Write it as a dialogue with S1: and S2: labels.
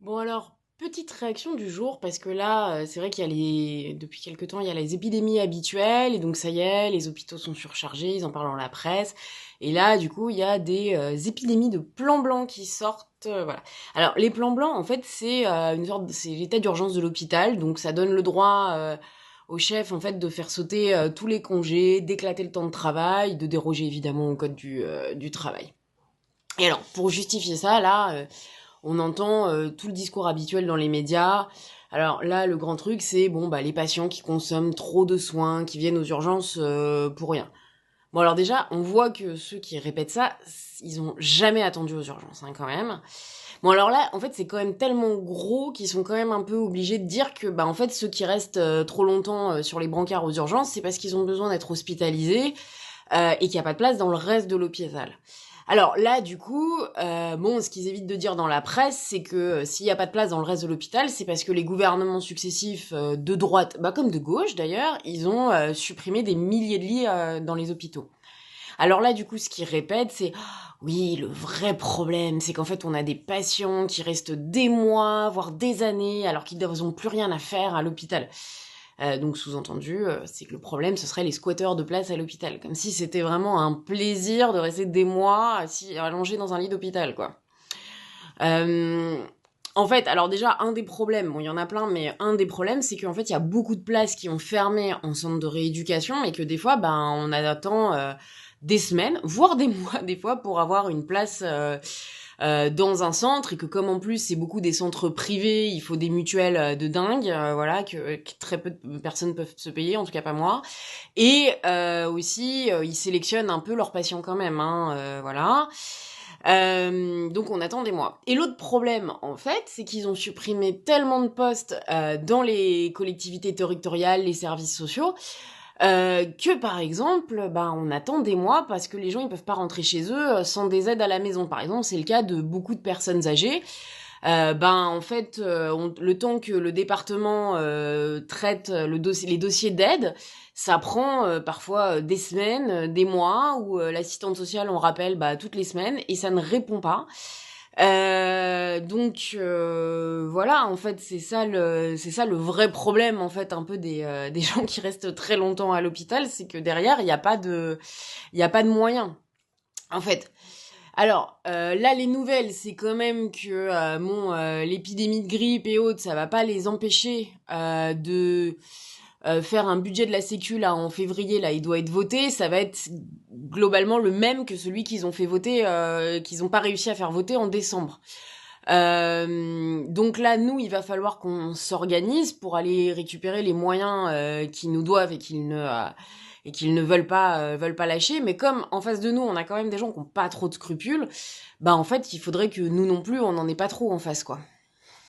S1: Bon alors, petite réaction du jour, parce que là, c'est vrai qu'il y a depuis quelque temps, il y a les épidémies habituelles, et donc ça y est, les hôpitaux sont surchargés, ils en parlent dans la presse, et là, du coup, il y a des épidémies de plans blancs qui sortent, voilà. Alors, les plans blancs, en fait, c'est c'est l'état d'urgence de l'hôpital, donc ça donne le droit au chef, en fait, de faire sauter tous les congés, d'éclater le temps de travail, de déroger évidemment au code du travail. Et alors, pour justifier ça, là, on entend tout le discours habituel dans les médias. Alors là, le grand truc, c'est bon, bah les patients qui consomment trop de soins, qui viennent aux urgences pour rien. Bon alors déjà, on voit que ceux qui répètent ça, ils ont jamais attendu aux urgences, hein, quand même. Bon alors là, en fait, c'est quand même tellement gros qu'ils sont quand même un peu obligés de dire que, bah en fait, ceux qui restent trop longtemps sur les brancards aux urgences, c'est parce qu'ils ont besoin d'être hospitalisés et qu'il n'y a pas de place dans le reste de l'hôpital. Alors là, du coup, bon, ce qu'ils évitent de dire dans la presse, c'est que s'il n'y a pas de place dans le reste de l'hôpital, c'est parce que les gouvernements successifs de droite, bah comme de gauche d'ailleurs, ils ont supprimé des milliers de lits dans les hôpitaux. Alors là, du coup, ce qu'ils répètent, c'est oui, le vrai problème, c'est qu'en fait, on a des patients qui restent des mois, voire des années, alors qu'ils n'ont plus rien à faire à l'hôpital. Donc sous-entendu, c'est que le problème, ce serait les squatteurs de place à l'hôpital. Comme si c'était vraiment un plaisir de rester des mois assis, allongé dans un lit d'hôpital, quoi. Euh, En fait, alors déjà, un des problèmes, bon, il y en a plein, mais un des problèmes, c'est qu'en fait, il y a beaucoup de places qui ont fermé en centre de rééducation et que des fois, ben, on attend des semaines, voire des mois, des fois, pour avoir une place dans un centre et que comme en plus c'est beaucoup des centres privés, il faut des mutuelles de dingue, voilà, que très peu de personnes peuvent se payer, en tout cas pas moi. Et aussi, ils sélectionnent un peu leurs patients quand même, hein, voilà. Donc on attend des mois. Et l'autre problème, en fait, c'est qu'ils ont supprimé tellement de postes dans les collectivités territoriales, les services sociaux, que par exemple, ben on attend des mois parce que les gens ils peuvent pas rentrer chez eux sans des aides à la maison. Par exemple, c'est le cas de beaucoup de personnes âgées. Ben en fait, le temps que le département traite les dossiers d'aide, ça prend parfois des semaines, des mois, où l'assistante sociale on rappelle bah, toutes les semaines et ça ne répond pas. Voilà, en fait, c'est ça le vrai problème en fait un peu des gens qui restent très longtemps à l'hôpital, c'est que derrière il y a pas de moyens. En fait, alors là, les nouvelles, c'est quand même que l'épidémie de grippe et autres, ça va pas les empêcher de faire un budget de la Sécu là en février. Là, il doit être voté. Ça va être globalement le même que celui qu'ils ont fait voter, qu'ils ont pas réussi à faire voter en décembre. Donc là, nous, il va falloir qu'on s'organise pour aller récupérer les moyens qu'ils nous doivent et qu'ils ne veulent pas lâcher. Mais comme en face de nous, on a quand même des gens qui ont pas trop de scrupules, bah en fait, il faudrait que nous non plus, on n'en ait pas trop en face, quoi.